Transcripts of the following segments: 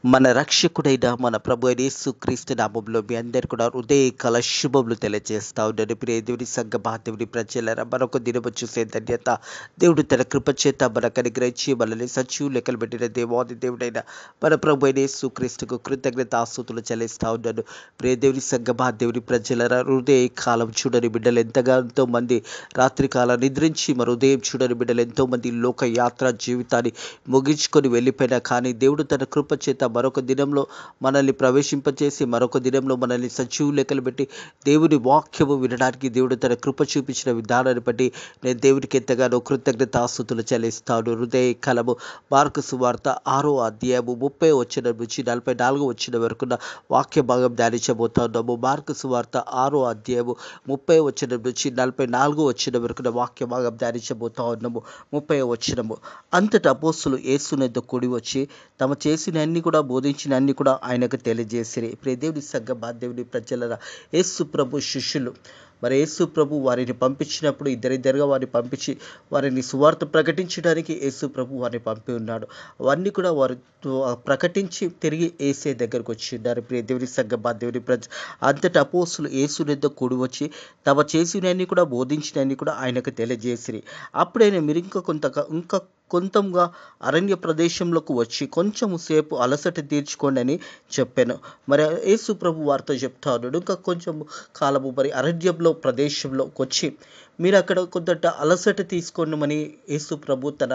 మన రక్షకుడైన మన ప్రభు అయిన యేసుక్రీస్తు నామములో మీ అందరు కూడా హృదయకాల శుభములు తెలియజేస్తా ఉన్నాను. ప్రియ దేవుని సంగమా, దేవుని ప్రజలారా, మరొక దినము చూసే ధన్యత దేవుడు తన కృప చేత మనకు అనుగ్రహించి మనల్ని సజీవులు లెక్కలు పెట్టిన దేవాది దేవుడైన మన ప్రభు అయిన యేసుక్రీస్తుకు కృతజ్ఞతాస్తుతులు చెల్లిస్తా ఉన్నాను. ప్రియ దేవుని సంగమా, దేవుని ప్రజలారా, కాలం చూడని బిడ్డలు ఎంతో మంది రాత్రికాలం నిద్రించి మరి ఉదయం చూడని బిడ్డలు ఎంతో మంది లోక యాత్ర జీవితాన్ని ముగించుకొని వెళ్ళిపోయినా, కానీ దేవుడు తన కృప చేత మరొక దినంలో మనల్ని ప్రవేశింపచేసి మరొక దినంలో మనల్ని సజీవు లెక్కలు పెట్టి దేవుని వాక్యము వినడానికి దేవుడు తన కృప చూపించిన విధానాన్ని బట్టి నేను దేవునికి ఎంతగానో కృతజ్ఞతాస్తుతులు చెల్లిస్తాను. హృదయ కలము మార్కు సువార్త 6వ అధ్యాయము 30 వచ్చిన నుంచి 44 వచ్చిన వరకున్న వాక్య భాగం ధ్యానించబోతున్నాము. మార్కు సువార్త 6వ అధ్యాయము 30 వచ్చిన నుంచి 44 వచ్చిన వరకున్న వాక్య భాగం ధ్యానించబోతా ఉన్నాము. 30వ వచనము. అంతటా అపోస్తులు యేసునొద్ద కూడి వచ్చి తమ చేసిన అన్ని కూడా బోధించిన అన్ని కూడా ఆయనకు తెలియజేసిరి. ప్రియ దేవుని సంగమా, దేవుని ప్రజలారా, యేసు ప్రభు శిష్యులు మరి యేసు ప్రభు వారిని పంపించినప్పుడు ఇద్దరిద్దరుగా వారిని పంపించి వారిని సువార్త ప్రకటించడానికి యేసు ప్రభు వారిని పంపి ఉన్నాడు. అవన్నీ కూడా వారు ప్రకటించి తిరిగి యేసే దగ్గరకు వచ్చిన్నారు. ప్రియ దేవుని సంగమా, దేవుని అంతటా అపోస్తులు యేసునొద్ద కూడి వచ్చి తమ చేసినన్ని కూడా బోధించినన్ని కూడా ఆయనకు తెలియజేసిరి. అప్పుడైనా మీరు ఇంకా కొంతంగా అరణ్య ప్రదేశంలోకి వచ్చి కొంచెము సేపు అలసట తీర్చుకోండి అని చెప్పాను. మరి యేసు ప్రభు వారితో చెప్తాడు, ఇంకా కొంచెం కాలము మరి అరణ్యంలో ప్రదేశంలోకి వచ్చి మీరు అక్కడ కొంత అలసట తీసుకోండి యేసు ప్రభు తన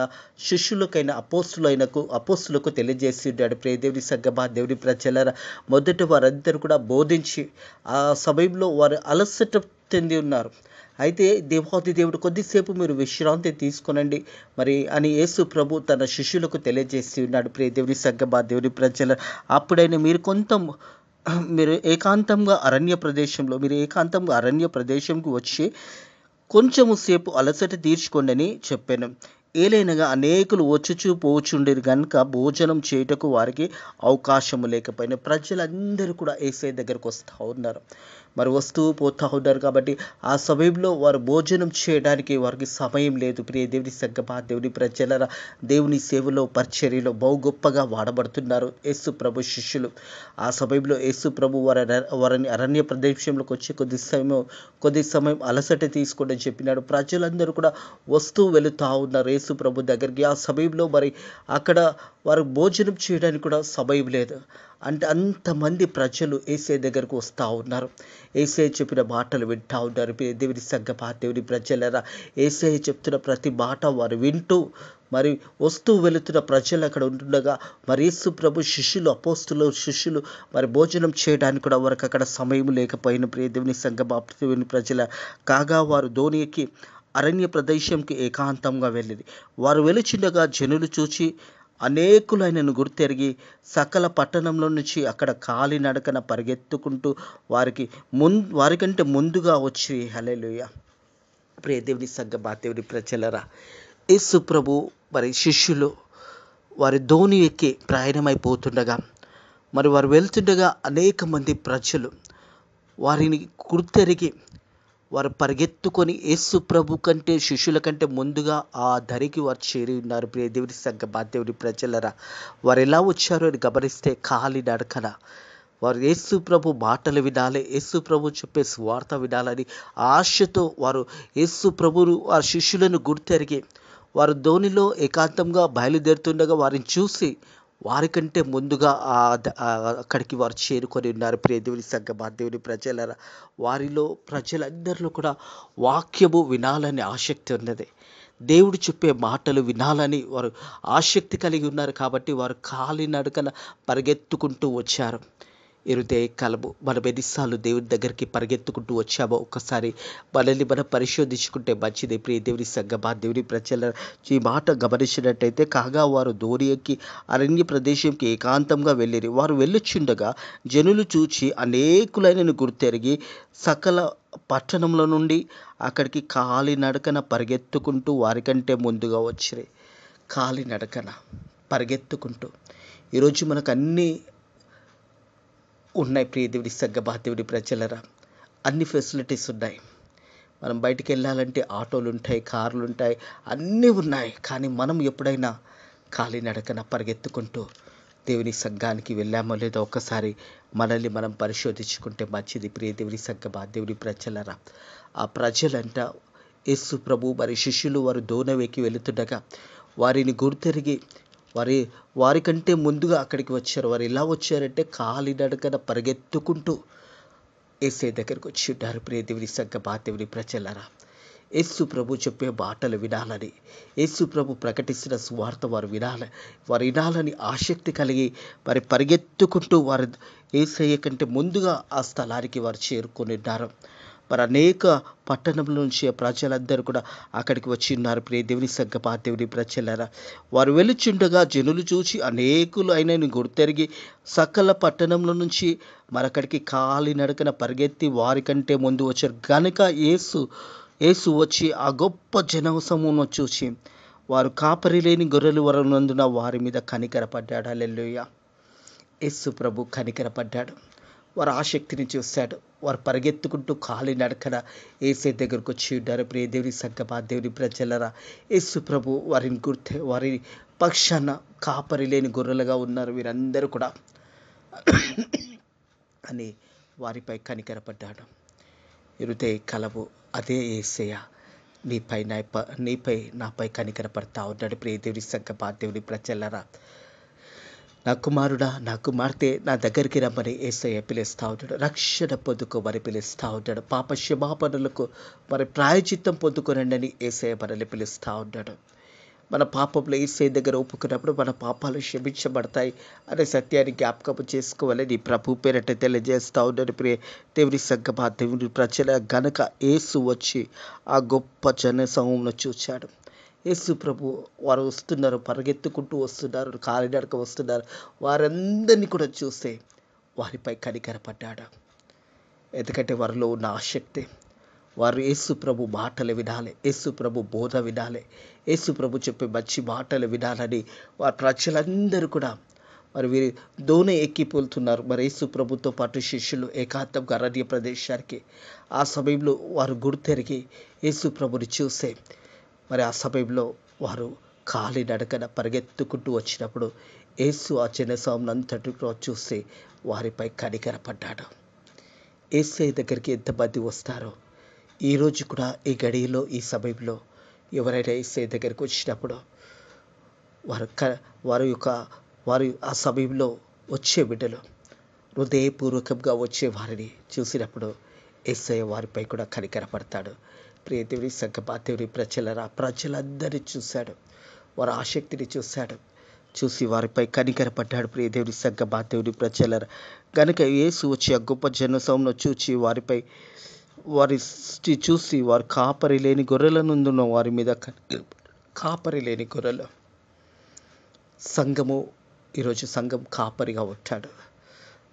శిష్యులకైన అపోస్తులకు తెలియజేసి ఉన్నాడు. ప్రియ దేవుని సంగమా, దేవుని ప్రజలారా, మొదట వారందరూ కూడా బోధించి ఆ సమయంలో వారు అలసట చెంది ఉన్నారు. అయితే దేవాది దేవుడు కొద్దిసేపు మీరు విశ్రాంతి తీసుకొనండి మరి అని యేసు ప్రభు తన శిష్యులకు తెలియజేసి ఉన్నాడు. ప్రియ దేవుని సంగమా, దేవుని ప్రజల అప్పుడైనా మీరు ఏకాంతంగా అరణ్య ప్రదేశంకి వచ్చి కొంచెము సేపు అలసట తీర్చుకోండి అని చెప్పాను. ఏలైనగా అనేకులు వచ్చుచూ పోచుండేది కనుక భోజనం చేయుటకు వారికి అవకాశము లేకపోయిన ప్రజలందరూ కూడా యేసయ్య దగ్గరకు వస్తూ ఉన్నారు. మరి వస్తూ పోతూ ఉన్నారు కాబట్టి ఆ సమయంలో వారు భోజనం చేయడానికి వారికి సమయం లేదు. ప్రియ దేవుని సంగమా, దేవుని ప్రజలారా, దేవుని సేవలో పరిచర్యలో బహు గొప్పగా వాడబడుతున్నారు యేసు ప్రభు శిష్యులు. ఆ సమయంలో యేసు ప్రభు వారిని అరణ్య ప్రదేశంలోకి వచ్చి కొద్ది సమయం అలసట తీసుకోండి అని చెప్పినాడు. ప్రజలందరూ కూడా వస్తూ వెళుతూ ఉన్నారు యేసు ప్రభు దగ్గరికి. ఆ సమయంలో మరి అక్కడ వారు భోజనం చేయడానికి కూడా సమయం లేదు. అంటే అంతమంది ప్రజలు యేసయ్య దగ్గరకు వస్తూ ఉన్నారు. యేసయ్య చెప్పిన మాటలు వింటూ ఉన్నారు. దేవుని సంగమా, దేవుని ప్రజలరా, యేసయ్య చెప్తున్న ప్రతి మాట వారు వింటూ మరి వస్తూ వెళుతున్న ప్రజలు అక్కడ ఉంటుండగా మరి యేసు ప్రభు అపోస్తులు శిష్యులు మరి భోజనం చేయడానికి కూడా వారికి అక్కడ సమయం లేకపోయిన ప్రియ దేవుని సంగమా, దేవుని ప్రజల కాగా వారు దోణి ఎక్కి అరణ్య ప్రదేశంకి ఏకాంతంగా వెళ్ళింది. వారు వెలుచుండగా జనులు చూచి అనేకులు ఆయనను గుర్తెరిగి సకల పట్టణంలో నుంచి అక్కడ కాలినడకన పరిగెత్తుకుంటూ వారికంటే ముందుగా వచ్చి హల్లెలూయా. ప్రియ దేవుని సంగమా, దేవుని ప్రజలరా, యేసు ప్రభు మరి శిష్యులు వారి దోణి ఎక్కి ప్రయాణమైపోతుండగా మరి వారు వెళ్తుండగా అనేక మంది ప్రజలు వారిని గుర్తెరిగి వారు పరిగెత్తుకొని యేసు ప్రభు కంటే శిష్యుల కంటే ముందుగా ఆ ధరికి వారు చేరి ఉన్నారు. ప్రియ దేవుని సంగమా, దేవుని ప్రజలరా, వారు ఎలా వచ్చారో అని గమనిస్తే కాలినడకన వారు యేసు ప్రభు మాటలు వినాలి, యేసు ప్రభు చెప్పే స్వార్థ వినాలని ఆశతో వారు యేసు ప్రభును ఆ శిష్యులను గుర్తెరిగి వారు దోణిలో ఏకాంతంగా బయలుదేరుతుండగా వారిని చూసి వారికంటే ముందుగా అక్కడికి వారు చేరుకొని ఉన్నారు. ప్రియ దేవుని సంగమా, దేవుని ప్రజలరా, వారిలో ప్రజలందరిలో కూడా వాక్యము వినాలని ఆసక్తి ఉన్నది. దేవుడు చెప్పే మాటలు వినాలని వారు ఆసక్తి కలిగి ఉన్నారు. కాబట్టి వారు కాలినడకన పరిగెత్తుకుంటూ వచ్చారు. హృదయ కలము మనం ఎన్నిసార్లు దేవుని దగ్గరికి పరిగెత్తుకుంటూ వచ్చామో ఒకసారి మనల్ని మనం పరిశోధించుకుంటే మంచిది. ప్రియ దేవుని సంగమా, దేవుని ప్రజల ఈ మాట గమనించినట్టయితే కాగా వారు దోణి ఎక్కి అరణ్య ప్రదేశంకి ఏకాంతంగా వెళ్ళిరి. వారు వెళ్ళొచ్చుండగా జనులు చూచి అనేకులైనను గుర్తెరిగి సకల పట్టణంలో నుండి అక్కడికి కాలినడకన పరిగెత్తుకుంటూ వారికంటే ముందుగా వచ్చిరి. కాలినడకన పరిగెత్తుకుంటూ ఈరోజు మనకు అన్నీ ఉన్నాయి. ప్రియ దేవుని సంగమా, దేవుని ప్రజలరా, అన్ని ఫెసిలిటీస్ ఉన్నాయి. మనం బయటికి వెళ్ళాలంటే ఆటోలు ఉంటాయి, కార్లు ఉంటాయి, అన్నీ ఉన్నాయి. కానీ మనం ఎప్పుడైనా కాలినడకన పరిగెత్తుకుంటూ దేవుని సంఘానికి వెళ్ళామో లేదో ఒక్కసారి మనల్ని మనం పరిశోధించుకుంటే మంచిది. ప్రియ దేవుని సంఘమా, దేవుని ప్రజలరా, ఆ ప్రజలంట యేసు ప్రభు మరి శిష్యులు వారు దోణి వెళుతుండగా వారిని గుర్తెరిగి వారికంటే ముందుగా అక్కడికి వచ్చారు. వారు ఎలా వచ్చారంటే కాలినడకన పరిగెత్తుకుంటూ యేసయ్య దగ్గరికి వచ్చి ఉంటారు. ప్రియ దేవుని సంఘమా, దేవుని ప్రజలరా, యేసు ప్రభు చెప్పే మాటలు వినాలని, యేసు ప్రభు ప్రకటిస్తున్న సువార్త వారు వినాలని ఆసక్తి కలిగి మరి పరిగెత్తుకుంటూ వారు యేసయ్య కంటే ముందుగా ఆ స్థలానికి వారు చేరుకొని ఉన్నారు. మరి అనేక పట్టణంలో నుంచి ప్రజలందరూ కూడా అక్కడికి వచ్చి ఉన్నారు. ప్రియ దేవుని సంఘమా, దేవుని ప్రజలారా, వారు వెలుచుండగా జనులు చూసి అనేకులు ఆయనని గుర్తెరిగి సకల పట్టణంలో నుంచి మరక్కడికి కాలినడకన పరిగెత్తి వారికంటే ముందు వచ్చారు. గనుక యేసు వచ్చి ఆ గొప్ప జనసమూహమును చూసి వారు కాపరి లేని గొర్రెలు వరనందున వారి మీద కనికరపడ్డాడు. హల్లెలూయా. యేసు ప్రభు కనికరపడ్డాడు. వారు ఆసక్తిని చూశాడు. వారు పరిగెత్తుకుంటూ కాలినడకన యేసయ్య దగ్గరకు వచ్చి ఉన్నారు. ప్రియ దేవుని సంఘమా, దేవుని ప్రజలరా, యేసు ప్రభు వారి పక్షాన కాపరి లేని గొర్రెలుగా ఉన్నారు వీరందరూ కూడా అని వారిపై కనికరపడ్డాడు. హృదయ కలవు అదే యేసయ్య నీపై నాపై కనికరపడతా ఉన్నాడు. ప్రియ దేవుని సంఘమా, దేవుని ప్రజలరా, నా కుమారుడా, నా కుమార్తె, నా దగ్గరికి రమ్మని యేసయ్య పిలుస్తూ ఉంటాడు. రక్షణ పొందుకోమని పిలుస్తూ ఉంటాడు. పాప క్షమాపణలకు మరి ప్రాయచిత్తం పొందుకోనండి అని యేసయ్య మనల్ని పిలుస్తూ ఉంటాడు. మన పాపంలో యేసయ్య దగ్గర ఒప్పుకున్నప్పుడు మన పాపాలు క్షమించబడతాయి అనే సత్యాన్ని జ్ఞాపకం చేసుకోవాలని ప్రభు పేరట తెలియజేస్తూ ఉన్నాడు. ప్రియ దేవుని సంఘమా, దేవుని ప్రజల గనక యేసు వచ్చి ఆ గొప్ప జన సమూహంను చూశాడు. యేసు ప్రభు వారు వస్తున్నారు, పరిగెత్తుకుంటూ వస్తున్నారు, కాలినడక వస్తున్నారు. వారందరినీ కూడా చూస్తే వారిపై కనికరపడ్డాడు. ఎందుకంటే వారిలో ఉన్న ఆసక్తి, వారు యేసు ప్రభు మాటలు వినాలి, యేసు ప్రభు బోధ వినాలి, యేసు ప్రభు చెప్పే మంచి మాటలు వినాలని వారి ప్రజలందరూ కూడా మరి వీరి దోణి ఎక్కిపోతున్నారు. మరి యేసు ప్రభుతో పాటు శిష్యులు ఏకాంతంగా అరణ్య ప్రదేశానికి ఆ సమయంలో వారు గుర్తెరిగి యేసు ప్రభుని చూసే మరి ఆ సమయంలో వారు కాలినడకన పరిగెత్తుకుంటూ వచ్చినప్పుడు యేసు ఆ జనసమూహంనంతటి చూసి వారిపై కనికరపడ్డాడు. యేసయ్య దగ్గరికి ఎంతమంది వస్తారో ఈరోజు కూడా ఈ గడియలో ఈ సమయంలో ఎవరైనా యేసయ్య దగ్గరికి వచ్చినప్పుడు వారు ఆ సమయంలో వచ్చే బిడ్డలు హృదయపూర్వకంగా వచ్చే వారిని చూసినప్పుడు యేసయ్య వారిపై కూడా కనికరపడతాడు. ప్రియ దేవుని సంఘమా, దేవుని ప్రజలరా, ప్రజలందరినీ చూశాడు. వారి ఆసక్తిని చూసి వారిపై కనికరపడ్డాడు. ప్రియ దేవుని సంఘమా, దేవుని ప్రజలరా, కనుక యేసు వచ్చి ఆ గొప్ప జనసమూహంను చూసి వారు కాపరి లేని గొర్రెల నుండి వారి మీద కాపరి లేని గొర్రెలు. ఈరోజు సంఘం కాపరిగా ఉంటాడు.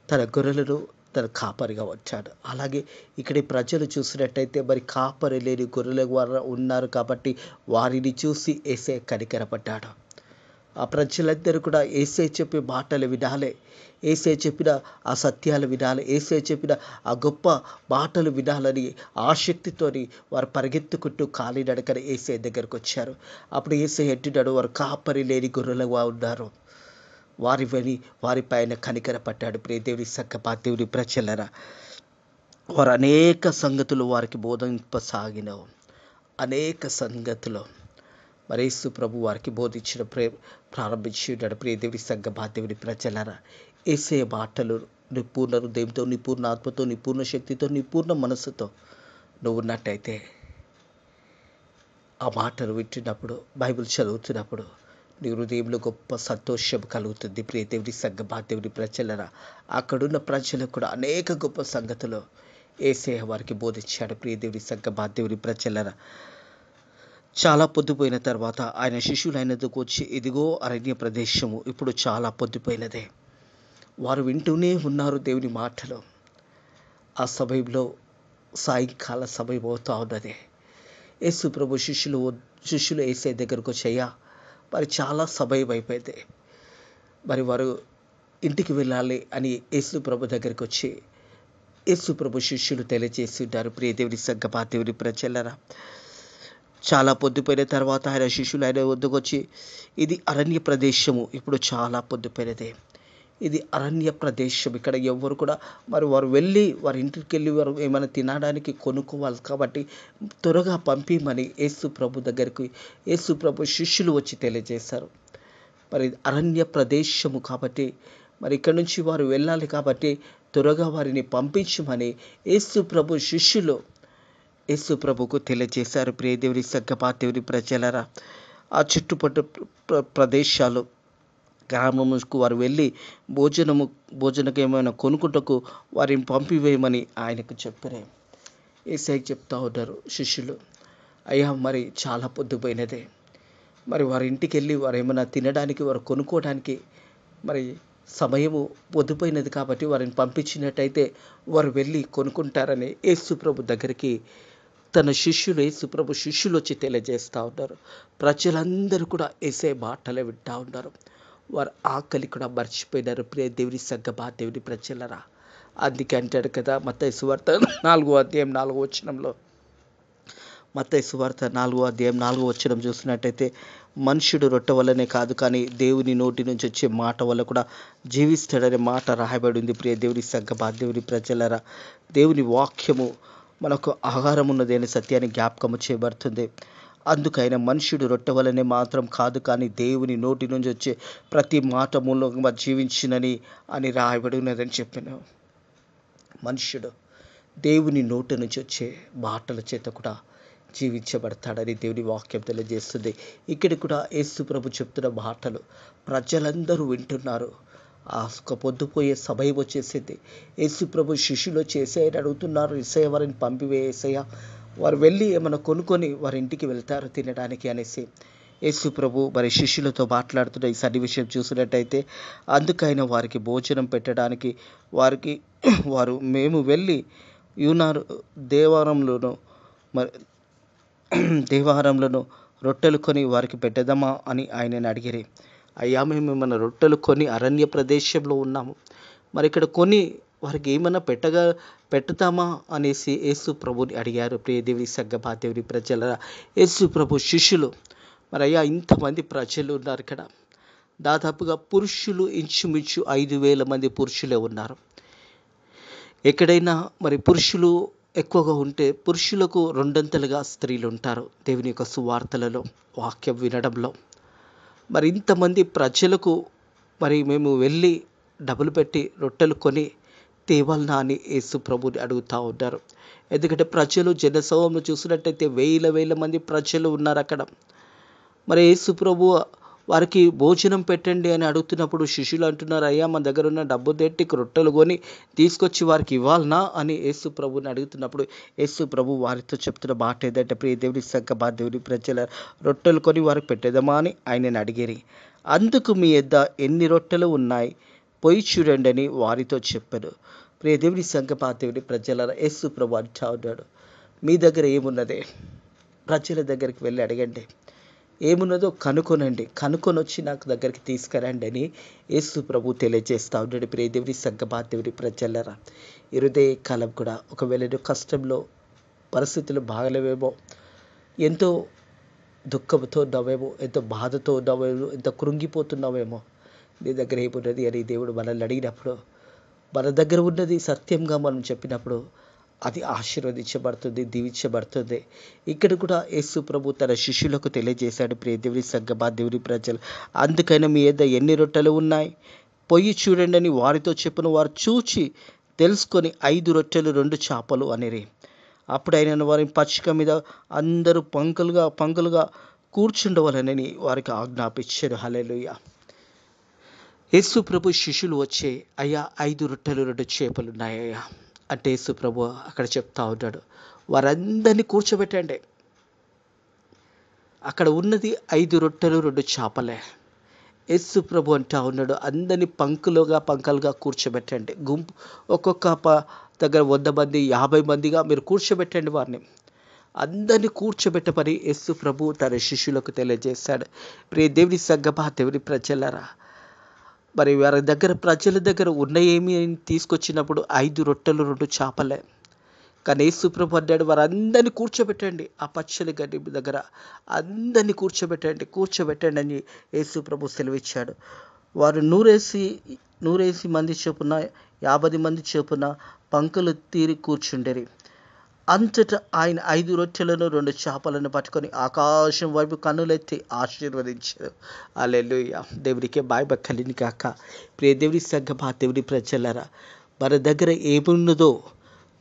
తన గొర్రెలను తన కాపరిగా వచ్చాడు. అలాగే ఇక్కడ ప్రజలు చూసినట్టయితే మరి కాపరి లేని గొర్రెల వారు ఉన్నారు కాబట్టి వారిని చూసి యేసయ్య కనికరపడ్డాడు. ఆ ప్రజలందరూ కూడా యేసయ్య చెప్పే మాటలు వినాలి, యేసయ్య చెప్పిన ఆ సత్యాలు వినాలి, యేసయ్య చెప్పిన ఆ గొప్ప మాటలు వినాలని ఆసక్తితోని వారు పరిగెత్తుకుంటూ కాలినడకన యేసయ్య దగ్గరకు వచ్చారు. అప్పుడు యేసయ్య అంటున్నాడు, వారు కాపరి లేని గొర్రెలుగా ఉన్నారు, వారిపైన కనికరపడ్డాడు. ప్రియ దేవుని సంఘమా, దేవుని ప్రజలరా, వారు అనేక సంగతులు వారికి బోధింపసాగినవు. అనేక సంగతులు మరి యేసు ప్రభు వారికి బోధించిన ప్రారంభించి ఉన్నాడు. ప్రియ దేవుని సంఘమా, దేవుని ప్రజలరా, యేసయ్య మాటలు నీ పూర్ణ హృదయంతో, నీ పూర్ణ ఆత్మతో, నీ పూర్ణ శక్తితో, నీ పూర్ణ మనస్సుతో నువ్వు ఉన్నట్టయితే ఆ మాటలు వింటున్నప్పుడు, బైబిల్ చదువుతున్నప్పుడు నీ హృదయంలో గొప్ప సంతోషం కలుగుతుంది. ప్రియ దేవుని సంఘమా, దేవుని ప్రజలరా, అక్కడున్న ప్రజలకు కూడా అనేక గొప్ప సంగతులు యేసయ్య వారికి బోధించాడు. ప్రియ దేవుని సంఘమా, దేవుని ప్రజలరా, చాలా పొద్దుపోయిన తర్వాత ఆయన శిష్యులు ఆయనకు వచ్చి, ఇదిగో అరణ్య ప్రదేశము ఇప్పుడు చాలా పొద్దుపోయినదే. వారు వింటూనే ఉన్నారు దేవుని మాటలు. ఆ సమయంలో సాయంకాల సమయం అవుతా ఉన్నది. యేసు ప్రభు శిష్యులు యేసయ్య దగ్గరకు వచ్చయ్యా, మరి చాలా సమయం అయిపోయింది, మరి వారు ఇంటికి వెళ్ళాలి అని యేసు ప్రభు దగ్గరికి వచ్చి యేసు ప్రభు శిష్యులు తెలియజేసి ఉంటారు. ప్రియ దేవుని సంఘమా, దేవుని ప్రజలరా, చాలా పొద్దుపోయిన తర్వాత ఆయన శిష్యులు ఆయన వద్దకు వచ్చి, ఇది అరణ్య ప్రదేశము ఇప్పుడు చాలా పొద్దుపోయినదే, ఇది అరణ్య ప్రదేశం. ఇక్కడ ఎవ్వరు కూడా మరి వారు వెళ్ళి వారి ఇంటికి వెళ్ళి వారు ఏమైనా తినడానికి కొనుక్కోవాలి కాబట్టి త్వరగా పంపిమని యేసు ప్రభు దగ్గరికి యేసు ప్రభు శిష్యులు వచ్చి తెలియజేశారు. మరి అరణ్య ప్రదేశము కాబట్టి మరి ఇక్కడ నుంచి వారు వెళ్ళాలి కాబట్టి త్వరగా వారిని పంపించమని యేసు ప్రభు శిష్యులు యేసు ప్రభుకు తెలియజేశారు. ప్రియ దేవుని సంగమా దేవుని ప్రజలరా, ఆ చుట్టుపక్కల ప్రదేశాలు గ్రామముకు వారు వెళ్ళి భోజనకు ఏమైనా కొనుక్కుంటకు వారిని పంపివేయమని ఆయనకు చెప్పారు. యేసయ్యకు చెప్తా ఉన్నారు శిష్యులు, అయ్యా మరి చాలా పొద్దుపోయినదే, మరి వారి ఇంటికి వెళ్ళి వారు ఏమైనా తినడానికి వారు కొనుక్కోవడానికి మరి సమయము పొద్దుపోయినది కాబట్టి వారిని పంపించినట్టయితే వారు వెళ్ళి కొనుక్కుంటారని యేసు ప్రభు దగ్గరికి తన శిష్యులు యేసు ప్రభు శిష్యులు వచ్చి తెలియజేస్తూ ఉన్నారు. ప్రజలందరూ కూడా యేసయ్య మాటలే వింటూ ఉన్నారు. వారు ఆకలి కూడా మర్చిపోయినారు. ప్రియ దేవుని సంగమా దేవుని ప్రజలరా, అందుకే అంటాడు కదా మత్తయి సువార్త 4వ అధ్యాయం 4వ వచనంలో, మత్తయి సువార్త 4వ అధ్యాయం 4వ వచనం చూసినట్టయితే, మనుషుడు రొట్టె వల్లనే కాదు కానీ దేవుని నోటి నుంచి వచ్చే మాట వల్ల కూడా జీవిస్తాడనే మాట రాయబడి ఉంది. ప్రియ దేవుని సంగమా దేవుని ప్రజలరా, దేవుని వాక్యము మనకు ఆహారం ఉన్నది అనే సత్యాన్ని జ్ఞాపకము చేయబడుతుంది. అందుకైనా మనుషుడు రొట్టె వలనే మాత్రం కాదు కానీ దేవుని నోటి నుంచి వచ్చే ప్రతి మాట మూలంగా జీవించినని అని రాయబడి ఉన్నదని చెప్పాను. మనుషుడు దేవుని నోటి నుంచి వచ్చే మాటల చేత కూడా జీవించబడతాడని దేవుని వాక్యం తెలియజేస్తుంది. ఇక్కడ కూడా యేసు ప్రభు చెప్తున్న మాటలు ప్రజలందరూ వింటున్నారు. ఆ పొద్దుపోయే సమయం వచ్చేసింది. యేసు ప్రభు శిష్యులు వచ్చి యేసయ్యని అడుగుతున్నారు, యేసయ్య వారిని పంపివే యేసయ్య, వారు వెళ్ళి ఏమైనా కొనుక్కొని వారి ఇంటికి వెళ్తారు తినడానికి అనేసి యేసు ప్రభు మరి శిష్యులతో మాట్లాడుతున్న ఈ సన్నివేశం చూసినట్టయితే, అందుకైనా వారికి భోజనం పెట్టడానికి వారు మేము వెళ్ళి యూనారు దేవారంలోను రొట్టెలు కొని వారికి పెట్టేద్దామా అని ఆయనని అడిగిరి. అయ్యా మేము ఏమైనా రొట్టెలు కొని అరణ్య ప్రదేశంలో ఉన్నాము, మరి ఇక్కడ కొని వారికి ఏమైనా పెట్టుతామా అనేసి యేసు ప్రభుని అడిగారు. ప్రియ దేవుని సంగమా దేవుని ప్రజల యేసు ప్రభు శిష్యులు, మరి అయ్యా ఇంతమంది ప్రజలు ఉన్నారు ఇక్కడ, దాదాపుగా పురుషులు ఇంచుమించు 5,000 మంది పురుషులే ఉన్నారు. ఎక్కడైనా మరి పురుషులు ఎక్కువగా ఉంటే పురుషులకు 2 స్త్రీలు ఉంటారు దేవుని యొక్క సువార్తలలో వాక్యం వినడంలో. మరి ఇంతమంది ప్రజలకు మరి మేము వెళ్ళి డబ్బులు పెట్టి రొట్టెలు కొని తేవాలనా అని యేసు ప్రభుని అడుగుతూ ఉన్నారు. ఎందుకంటే ప్రజలు జనసమూహం చూసినట్టయితే వేల మంది ప్రజలు ఉన్నారు అక్కడ. మరి యేసు ప్రభు వారికి భోజనం పెట్టండి అని అడుగుతున్నప్పుడు శిష్యులు అంటున్నారు, అయ్యా మన దగ్గర ఉన్న డబ్బు తెట్టి రొట్టెలు కొని తీసుకొచ్చి వారికి ఇవ్వాలనా అని యేసు ప్రభుని అడుగుతున్నప్పుడు యేసు ప్రభు వారితో చెప్తున్న మాట ఏదంటే, ప్రియ దేవుని సంగమా దేవుని ప్రజల రొట్టెలు కొని వారికి పెట్టేదమా అని ఆయనని అడిగిరి. అందుకు మీ యొద్ద ఎన్ని రొట్టెలు ఉన్నాయి పోయి చూడండి అని వారితో చెప్పాను. ప్రియ దేవుని సంగమా దేవుని ప్రజల యేసు ప్రభు అంటా ఉన్నాడు, మీ దగ్గర ఏమున్నదే ప్రజల దగ్గరికి వెళ్ళి అడగండి, ఏమున్నదో కనుక్కొనండి, కనుక్కొని వచ్చి నాకు దగ్గరికి తీసుకురండి అని యేసు ప్రభు తెలియజేస్తూ ఉన్నాడు. ప్రియ దేవుని సంగమా దేవుని ప్రజలరా, ఇరుదే కాలం కూడా ఒకవేళ కష్టంలో పరిస్థితులు బాగలేవేమో, ఎంతో దుఃఖంతో ఉన్నావేమో, ఎంతో బాధతో ఉన్నావేమో, ఎంతో కృంగిపోతున్నావేమో, నీ దగ్గర ఏమున్నది అని దేవుడు మనల్ని అడిగినప్పుడు, మన దగ్గర ఉన్నది సత్యంగా మనం చెప్పినప్పుడు అది ఆశీర్వదించబడుతుంది, దీవించబడుతుంది. ఇక్కడ కూడా యేసు ప్రభు తన శిష్యులకు తెలియజేశాడు. ప్రియ దేవుని సంగమా దేవుని ప్రజలు, అందుకైనా మీ యొద్ద ఎన్ని రొట్టెలు ఉన్నాయి పొయ్యి చూడండి అని వారితో చెప్పిన. వారు చూచి తెలుసుకొని 5 రొట్టెలు 2 చేపలు అనిరి. అప్పుడు ఆయన వారి పచ్చిక మీద అందరూ పంకులుగా కూర్చుండవలనని వారికి ఆజ్ఞాపించారు. హల్లెలూయా. యేసు ప్రభు శిష్యులు వచ్చే, అయ్యా 5 రొట్టెలు 2 చేపలు ఉన్నాయ్యా అంటే యేసు ప్రభు అక్కడ చెప్తా ఉన్నాడు, వారందరినీ కూర్చోబెట్టండి. అక్కడ ఉన్నది 5 రొట్టెలు 2 చేపలే. యేసు ప్రభు అంటా ఉన్నాడు, అందరినీ పంకలుగా కూర్చోబెట్టండి. గుంపు ఒక్కొక్క దగ్గర 100 మంది 50 మందిగా మీరు కూర్చోబెట్టండి. వారిని అందరినీ కూర్చోబెట్టమని యేసు ప్రభు తన శిష్యులకు తెలియజేశాడు. ప్రియ దేవుని సంగమా దేవుని ప్రజలరా, మరి వారి దగ్గర ప్రజల దగ్గర ఉన్న ఏమి తీసుకొచ్చినప్పుడు 5 రొట్టెలు 2 చేపలే. కానీ యేసు ప్రభు అన్నాడు, వారందరినీ కూర్చోబెట్టండి, ఆ పచ్చని గడ్డి దగ్గర అందరినీ కూర్చోబెట్టండి అని యేసు ప్రభు సెలవిచ్చాడు. వారు నూరేసి 100 మంది చొప్పున 50 మంది చొప్పున పంక్తులు తీరి కూర్చుండిరి. అంతటా ఆయన 5 రొట్టెలను 2 చేపలను పట్టుకొని ఆకాశం వైపు కన్నులెత్తి ఆశీర్వదించారు. హల్లెలూయా. దేవుడికే మహిమ కలుగును గాక. ప్రియ దేవుని సంగమా, దేవుని ప్రజలారా, మన దగ్గర ఏమున్నదో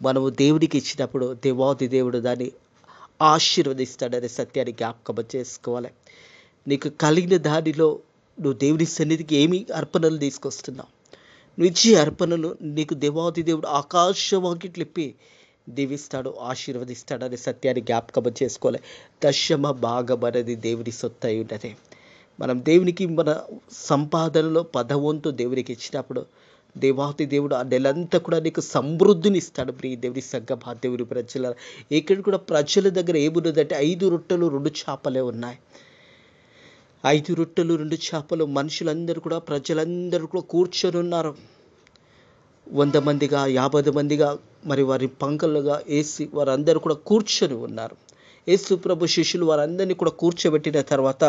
మనము దేవుడికి ఇచ్చినప్పుడు దేవాది దేవుడు దాన్ని ఆశీర్వదిస్తాడనే సత్యాన్ని జ్ఞాపకం చేసుకోవాలి. నీకు కలిగిన దానిలో నువ్వు దేవుని సన్నిధికి ఏమి అర్పణలు తీసుకొస్తున్నావు? నువ్వు ఇచ్చే అర్పణలు నీకు దేవాది దేవుడు ఆకాశవాకిట్లిప్పి దీవిస్తాడు, ఆశీర్వదిస్తాడు అనే సత్యాన్ని జ్ఞాపకం చేసుకోవాలి. దశమ భాగం అనేది దేవుని సొత్తు అయి ఉన్నది. మనం దేవునికి మన సంపాదనలో 10 దేవునికి ఇచ్చినప్పుడు దేవాతి దేవుడు ఆ నెలంతా కూడా నీకు సమృద్ధిని ఇస్తాడు. ప్రియ దేవుని సంగమా, దేవుని ప్రజల, ఇక్కడ కూడా ప్రజల దగ్గర ఏమున్నదంటే 5 రొట్టెలు 2 చేపలే ఉన్నాయి. 5 రొట్టెలు 2 చేపలు. మనుషులందరూ కూడా, ప్రజలందరూ కూడా కూర్చొని ఉన్నారు. 100 మందిగా 50 మందిగా మరి వారి పంకలుగా వేసి వారందరూ కూడా కూర్చొని ఉన్నారు. యేసు ప్రభు శిష్యులు వారందరినీ కూడా కూర్చోబెట్టిన తర్వాత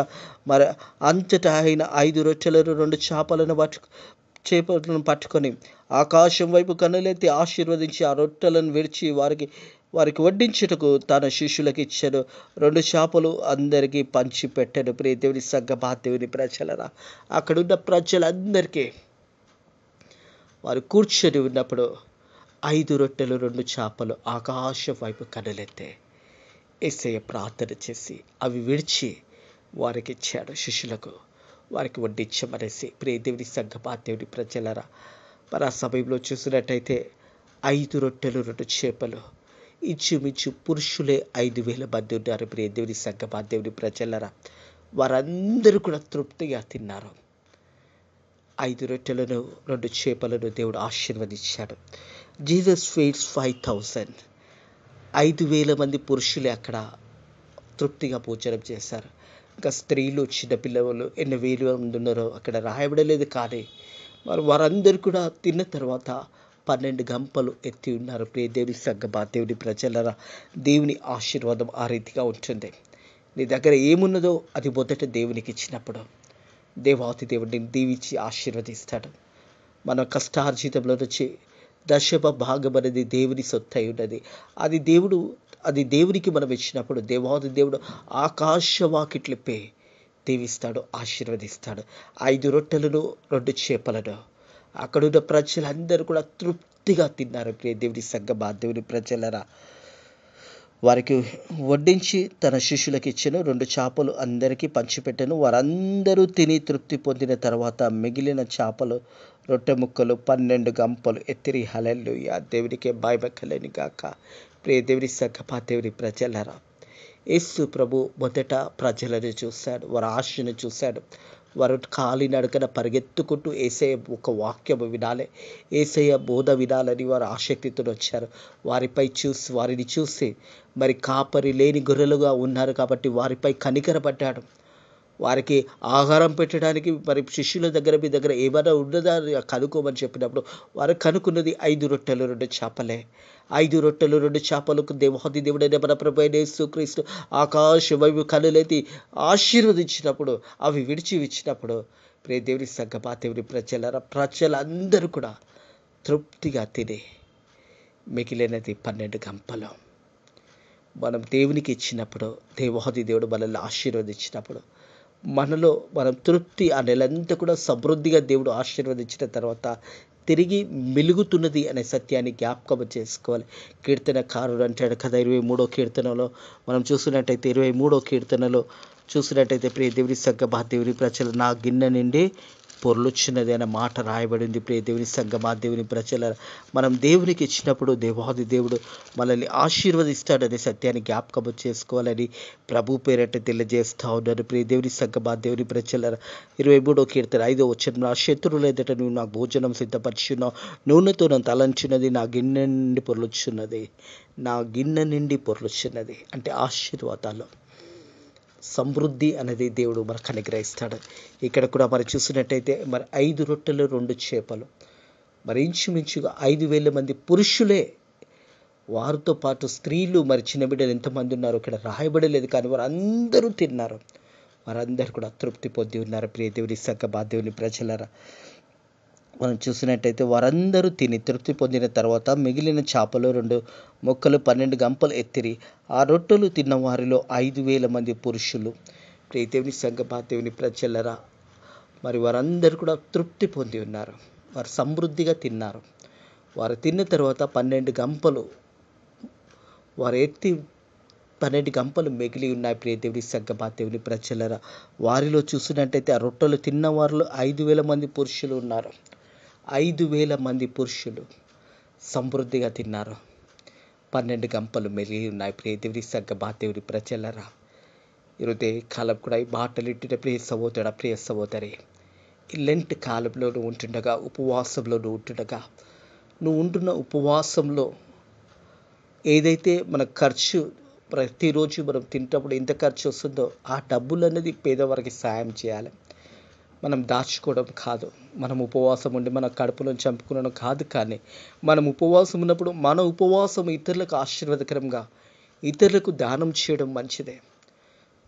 మరి అంతటా ఆయన 5 రొట్టెలను 2 చేపలను పట్టుకొని ఆకాశం వైపు కన్నులెత్తి ఆశీర్వదించి ఆ రొట్టెలను విడిచి వారికి వడ్డించుటకు తన శిష్యులకు ఇచ్చాడు. 2 చేపలు అందరికీ పంచి పెట్టాడు. ప్రియ దేవుని సంగమా, దేవుని ప్రజలరా, అక్కడున్న ప్రజలందరికీ వారు కూర్చొని ఉన్నప్పుడు 5 రొట్టెలు 2 చేపలు ఆకాశం వైపు కన్నులెత్తే యేసయ్య ప్రార్థన చేసి అవి విడిచి వారికి ఇచ్చాడు. శిష్యులకు వారికి వడ్డించమనేసి. ప్రియ దేవుని సంగమా, దేవుని ప్రజలరా, మరి ఆ సమయంలో చూసినట్టయితే 5 రొట్టెలు 2 చేపలు ఇంచుమించు పురుషులే 5,000 మంది ఉన్నారు. ప్రియ దేవుని సంగమా, దేవుని ప్రజలరా, వారందరూ కూడా తృప్తిగా తిన్నారు. 5 రొట్టెలను 2 చేపలను దేవుడు ఆశీర్వదించాడు. Jesus feeds 5,000. 5,000 మంది పురుషులే అక్కడ తృప్తిగా భోజనం చేశారు. ఇంకా స్త్రీలు, చిన్నపిల్లలు ఎన్ని వేల మంది ఉన్నారో అక్కడ రాయబడలేదు. కానీ వారందరూ కూడా తిన్న తర్వాత 12 గంపలు ఎత్తి ఉన్నారు. ప్రియ దేవుని సంగమా, దేవుని ప్రజలరా, దేవుని ఆశీర్వాదం ఆ రీతిగా ఉంటుంది. నీ దగ్గర ఏమున్నదో అది మొదట దేవునికి ఇచ్చినప్పుడు దేవాతి దేవుడిని దీవించి ఆశీర్వదిస్తాడు. మన కష్టార్జితంలో నుంచి దశమ భాగం అనేది దేవుని సొత్తు అయి ఉన్నది. అది దేవునికి మనం ఇచ్చినప్పుడు దేవాది దేవుడు ఆకాశవాకిట్లిప్పి దీవిస్తాడు, ఆశీర్వదిస్తాడు. 5 రొట్టెలను 2 చేపలను అక్కడున్న ప్రజలందరూ కూడా తృప్తిగా తిన్నారు. ప్రియ దేవుని సంగమా, దేవుని ప్రజలరా, వారికి వడ్డించి తన శిష్యులకు ఇచ్చెను. 2 చేపలు అందరికీ పంచిపెట్టెను. వారందరూ తిని తృప్తి పొందిన తర్వాత మిగిలిన చేపలు, రొట్టె ముక్కలు 12 గంపలు ఎత్తిరి. హల్లెలూయా. దేవునికే మహిమ కలుగును గాక. ప్రియ దేవుని సంగమా, దేవుని ప్రజలరా, యేసు ప్రభు మొదట ప్రజలను చూశాడు, వారి ఆశను చూశాడు. వారు కాలినడకన పరిగెత్తుకుంటూ యేసయ్య ఒక వాక్యము వినాలి, యేసయ్య బోధ వినాలని వారు ఆసక్తితో వచ్చారు. వారిని చూసి మరి కాపరి లేని గొర్రెలుగా ఉన్నారు కాబట్టి వారిపై కనికరపడ్డాడు. వారికి ఆహారం పెట్టడానికి మరి శిష్యుల దగ్గర మీ దగ్గర ఏమైనా ఉన్నదా కనుక్కోమని చెప్పినప్పుడు వారు కనుక్కున్నది 5 రొట్టెలు 2 చేపలే. 5 రొట్టెలు 2 చేపలకు దేవాది దేవుడైన మన ప్రభువైన యేసుక్రీస్తు ఆకాశం వైపు కన్నులెత్తి ఆశీర్వదించినప్పుడు అవి విడిచి ఇచ్చినప్పుడు ప్రియ దేవుని సంగమా, దేవుని ప్రజలందరూ కూడా తృప్తిగా తిని మిగిలినది 12 గంపలు. మనం దేవునికి ఇచ్చినప్పుడు దేవాది దేవుడు మనల్ని ఆశీర్వదించినప్పుడు మనలో మనం తృప్తి ఆ నెలంతా కూడా సమృద్ధిగా దేవుడు ఆశీర్వదించిన తర్వాత తిరిగి మెలుగుతున్నది అనే సత్యాన్ని జ్ఞాపకం చేసుకోవాలి. కీర్తనకారుడు అంటాడు కదా 23వ కీర్తనలో మనం చూసినట్టయితే 23వ కీర్తనలో చూసినట్టయితే ప్రియ దేవుని సంగమా, దేవుని ప్రజలు నా గిన్నె నిండి పొర్లుచున్నది అనే మాట రాయబడింది. ప్రియ దేవుని సంగమా, దేవుని ప్రజల, మనం దేవునికి ఇచ్చినప్పుడు దేవాది దేవుడు మనల్ని ఆశీర్వదిస్తాడనే సత్యాన్ని జ్ఞాపకం చేసుకోవాలని ప్రభు పేరట తెలియజేస్తూ ఉన్నారు. ప్రియ దేవుని సంగమా, దేవుని ప్రజల 23వ కీర్తన 5వ వచనం, నా శత్రువుల ఎదుట నువ్వు నాకు భోజనం సిద్ధపరచున్నావు, నూనెతో నన్ను తలంచున్నది, నా గిన్నె నిండి పొర్లుచున్నది. నా గిన్నె నిండి పొర్లుచున్నది అంటే ఆశీర్వాదాలు, సమృద్ధి అనేది దేవుడు మనకు అనుగ్రహిస్తాడు. ఇక్కడ కూడా మరి చూసినట్టయితే మరి 5 రొట్టెలు 2 చేపలు, మరి ఇంచుమించుగా 5,000 మంది పురుషులే, వారితో పాటు స్త్రీలు మరి చిన్న బిడ్డలు ఎంతమంది ఉన్నారు ఇక్కడ రాయబడలేదు. కానీ వారందరూ తిన్నారు, వారందరూ కూడా తృప్తి పొంది ఉన్నారు. ప్రియ దేవుని సంగమా, దేవుని ప్రజలరా, మనం చూసినట్టయితే వారందరూ తిని తృప్తి పొందిన తర్వాత మిగిలిన చేపలు 2 మొక్కలు 12 గంపలు ఎత్తిరి. ఆ రొట్టెలు తిన్న వారిలో 5,000 మంది పురుషులు. ప్రియ దేవుని సంగమా, దేవుని ప్రజలరా, మరి వారందరూ కూడా తృప్తి పొంది ఉన్నారు. వారు సమృద్ధిగా తిన్నారు. వారు తిన్న తర్వాత 12 గంపలు వారు ఎత్తి 12 గంపలు మిగిలి ఉన్నాయి. ప్రియ దేవుని సంగమా, దేవుని ప్రజలరా, వారిలో చూసినట్టయితే ఆ రొట్టెలు తిన్న వారిలో 5,000 మంది పురుషులు ఉన్నారు. 5,000 మంది పురుషులు సమృద్ధిగా తిన్నారు. 12 గంపలు మిగిలి ఉన్నాయి. ప్రియ దేవుని సంగమా, దేవుని ప్రజలరా, ఈరోజు కాలం కూడా ఈ మాటలు ఇంటిన ప్రియ సహోదరుడా, ప్రియ సహోదరి, ఈ లెంట్ కాలంలో నువ్వు ఉంటుండగా, ఉపవాసంలో నువ్వు ఉంటుండగా, నువ్వు ఉంటున్న ఉపవాసంలో ఏదైతే మన ఖర్చు ప్రతిరోజు మనం తింటప్పుడు ఎంత ఖర్చు వస్తుందో ఆ డబ్బులు అనేది పేదవారికి సాయం చేయాలి. మనం దాచుకోవడం కాదు. మనం ఉపవాసం ఉండి మన కడుపులను చంపుకోవడం కాదు. కానీ మనం ఉపవాసం ఉన్నప్పుడు మన ఉపవాసం ఇతరులకు ఆశీర్వాదకరంగా, ఇతరులకు దానం చేయడం మంచిదే.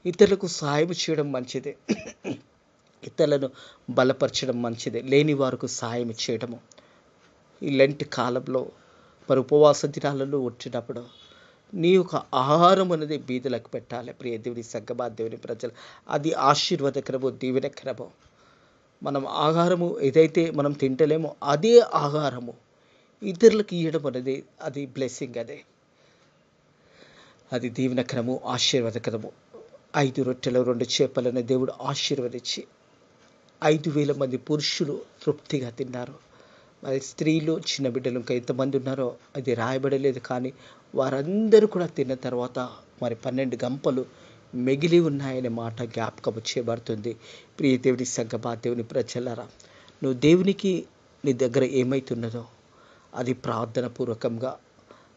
ఇతరులకు సాయం చేయడం మంచిదే. ఇతరులను బలపరచడం మంచిదే. లేని వారికి సాయం చేయడము ఈ లెంట్ కాలంలో మరి ఉపవాస దినాలలో వచ్చినప్పుడు నీ యొక్క ఆహారం అనేది బీదలకు పెట్టాలి. ప్రియ దేవుని సంగమా, దేవుని ప్రజలు, అది ఆశీర్వాదకరము, దీవెనకరము. మనం ఆహారము ఏదైతే మనం తింటలేమో అదే ఆహారము ఇతరులకు ఇవ్వడం అనేది అది బ్లెస్సింగ్, అది దీవెనకరము, ఆశీర్వాదకరము. 5 రొట్టెలు 2 చేపలను దేవుడు ఆశీర్వదించి 5,000 మంది పురుషులు తృప్తిగా తిన్నారు. మరి స్త్రీలు, చిన్న బిడ్డలు ఇంకా ఎంతమంది ఉన్నారో అది రాయబడలేదు. కానీ వారందరూ కూడా తిన్న తర్వాత మరి 12 గంపలు మిగిలి ఉన్నాయనే మాట జ్ఞాపకం చేయబడుతుంది. ప్రియ దేవుని సంగమా, దేవుని ప్రజలరా, నువ్వు దేవునికి నీ దగ్గర ఏమైతున్నదో అది ప్రార్థన పూర్వకంగా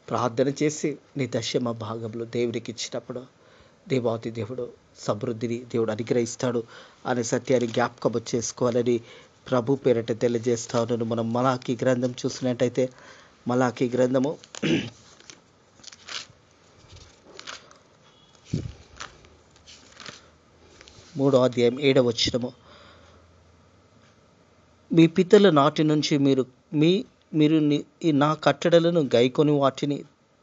ప్రార్థన చేసి నీ దశమ భాగంలో దేవునికి ఇచ్చినప్పుడు దేవాది దేవుడు సమృద్ధిని దేవుడు అనుగ్రహిస్తాడు అనే సత్యాన్ని జ్ఞాపకం చేసుకోవాలని ప్రభు పేరట తెలియజేస్తా ఉన్నాను. మనం మలాకీ గ్రంథం చూసినట్టయితే మలాకీ గ్రంథము 3వ అధ్యాయం 7వ వచనము, మీ పితరుల నాటి నుంచి మీరు నా కట్టడలను గైకొని వాటిని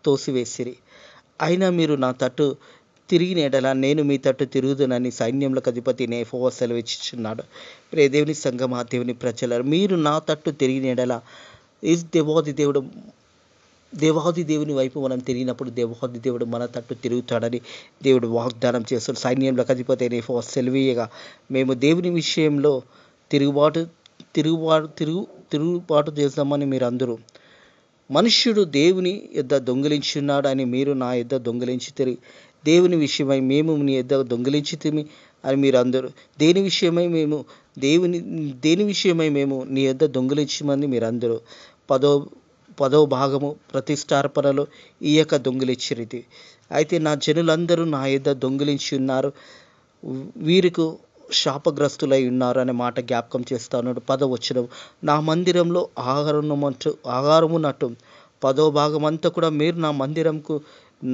తోసివేసిరి. అయినా మీరు నా తట్టు తిరిగిన ఎడల నేను మీ తట్టు తిరుగుదునని సైన్యములకు అధిపతి యెహోవా సెలవిచ్చుచున్నాడు. ప్రియ దేవుని సంగమా, దేవుని ప్రజలారా, మీరు నా తట్టు తిరిగిన ఎడల దేవాది దేవుని వైపు మనం తిరిగినప్పుడు దేవాది దేవుడు మన తట్టు తిరుగుతాడని దేవుడు వాగ్దానం చేస్తాడు. సైన్యములకు అధిపతి యెహోవా సెలవీయగా మేము దేవుని విషయంలో తిరుగుబాటు చేద్దామని మీరందరూ, మనుష్యుడు దేవుని యొద్ద దొంగిలించున్నాడు అని మీరు నా యొద్ద దొంగిలించితిరి. దేవుని విషయమై మేము నీ యొద్ద దొంగిలించితిమి అని మీరందరూ, దేని విషయమై మేము నీ యొద్ద దొంగిలించమని మీరందరూ 10వ భాగము ప్రతిష్టార్పణలో ఈయక దొంగిలించిరిది. అయితే నా జనులందరూ నా యొద్ద దొంగిలించి ఉన్నారు, వీరికి శాపగ్రస్తులై ఉన్నారు అనే మాట జ్ఞాపకం చేస్తా ఉన్నాడు. 10వ వచనం, నా మందిరంలో ఆహారమునట్టు 10వ భాగం అంతా కూడా మీరు నా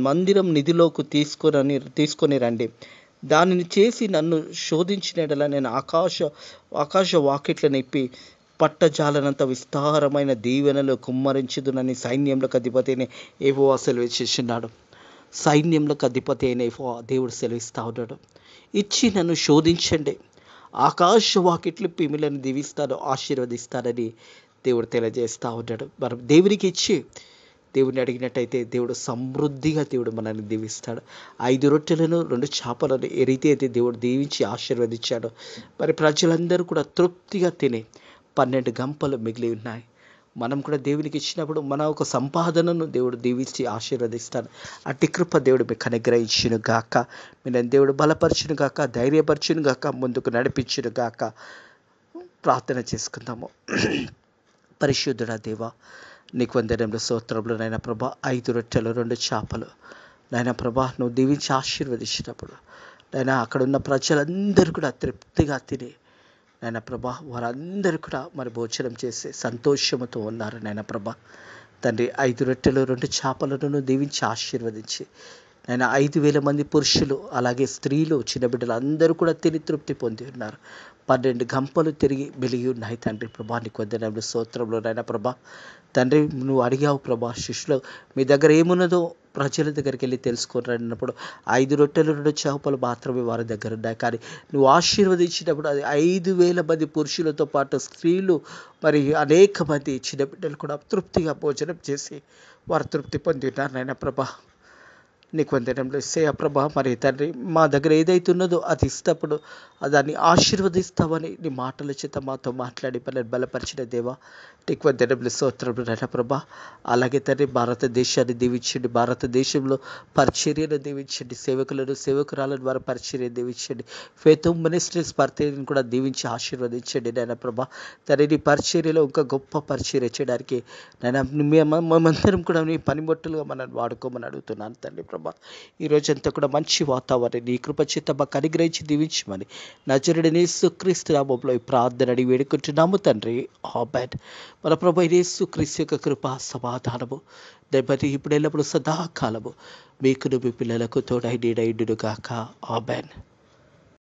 మందిరం నిధిలోకి తీసుకొని రండి. దానిని చేసి నన్ను శోధించినట్లా నేను ఆకాశ వాకిట్లను ఇప్పి పట్టజాలనంత విస్తారమైన దీవెనలు కుమ్మరించుదునని సైన్యములకు అధిపతి అయిన యెహోవా సెలవిచ్చుచున్నాడు. సైన్యములకు అధిపతి అయిన యెహోవా దేవుడు సెలవిస్తా ఉన్నాడు. ఇచ్చి నన్ను శోధించండి, ఆకాశ వాకిట్లు మిమ్మల్ని దీవిస్తాను, ఆశీర్వదిస్తానని దేవుడు తెలియజేస్తూ ఉన్నాడు. మనం దేవునికి ఇచ్చి దేవుడిని అడిగినట్టయితే దేవుడు సమృద్ధిగా దేవుడు మనల్ని దీవిస్తాడు. 5 రొట్టెలను 2 చేపలను ఏ రీతి అయితే దేవుడు దీవించి ఆశీర్వదించాడు, మరి ప్రజలందరూ కూడా తృప్తిగా తిని 12 గంపలు మిగిలి ఉన్నాయి. మనం కూడా దేవునికి ఇచ్చినప్పుడు మన ఒక సంపాదనను దేవుడు దీవించి ఆశీర్వదిస్తాడు. అట్టి కృప దేవుడు మీకు అనుగ్రహించును గాక. మీరు దేవుడు బలపరచును గాక, ధైర్యపరచును గాక, ముందుకు నడిపించును గాక. ప్రార్థన చేసుకుందాము. పరిశుద్ధుడా దేవా, నీకు వందనములు, స్తోత్రములు. నాయన ప్రభా, 5 రొట్టెలు 2 చేపలు నాయన ప్రభా నువ్వు దీవించి ఆశీర్వదించినప్పుడు నాయన అక్కడున్న ప్రజలందరూ కూడా తృప్తిగా తిని నాయన ప్రభా వారందరూ కూడా మరి భోజనం చేసి సంతోషముతో ఉన్నారు. నాయన ప్రభా తండ్రి, 5 రొట్టెలు 2 చేపలను దీవించి ఆశీర్వదించి నేను 5,000 మంది పురుషులు అలాగే స్త్రీలు చిన్న బిడ్డలు అందరూ కూడా తిని తృప్తి పొంది ఉన్నారు. 12 గంపలు తిరిగి వెలిగి ఉన్నాయి తండ్రి ప్రభా. నీకు వందనాలు స్తోత్రంలో నాయన ప్రభా. తండ్రి నువ్వు అడిగావు ప్రభా, శిష్యులు మీ దగ్గర ఏమున్నదో ప్రజల దగ్గరికి వెళ్ళి తెలుసుకొని అన్నప్పుడు 5 రొట్టెలు 2 చేపలు మాత్రమే వారి దగ్గర ఉన్నాయి. కానీ నువ్వు ఆశీర్వదించినప్పుడు అది 5,000 మంది పురుషులతో పాటు స్త్రీలు మరి అనేక మంది చిన్న బిడ్డలు కూడా తృప్తిగా భోజనం చేసి వారు తృప్తి పొంది ఉన్నారు నాయన ప్రభా. నీకు వందనంలో యేసయ్య ప్రభా. మరి తండ్రి మా దగ్గర ఏదైతే ఉన్నదో అది ఇస్తప్పుడు దాన్ని ఆశీర్వదిస్తామని నీ మాటల చేత మాతో మాట్లాడి మనల్ని బలపరిచిన దేవా నీకు వందనంలో స్తోత్రములు నాయన ప్రభా. అలాగే తండ్రి భారతదేశాన్ని దీవించండి, భారతదేశంలో పరిచర్యను దీవించండి, సేవకులను సేవకురాలను వారి పరిచర్య దీవించండి, ఫేత్ మినిస్ట్రీస్ పరిచర్యను కూడా దీవించి ఆశీర్వదించండి నాయన ప్రభా. తండ్రి నీ పరిచర్యలో ఇంకా గొప్ప పరిచర్య చేయడానికి నాయన మేమందరం కూడా నీ పనిముట్టులుగా మనల్ని వాడుకోమని అడుగుతున్నాను తండ్రి ప్రభా. ఈ రోజంతా కూడా మంచి వాతావరణం నీ కృప చేత మాకు అనుగ్రహించి దీవించమని నజరుడైన యేసుక్రీస్తు నామములో ఈ ప్రార్థన అడిగి వేడుకుంటున్నాము తండ్రి. ఆమేన్. మన ప్రభు అయిన యేసుక్రీస్తు యొక్క కృప సమాధానము దయపతి ఇప్పుడు ఎల్లప్పుడు సదాకాలము మీకును మీ పిల్లలకు తోడై నీడైండును గాక. ఆమేన్.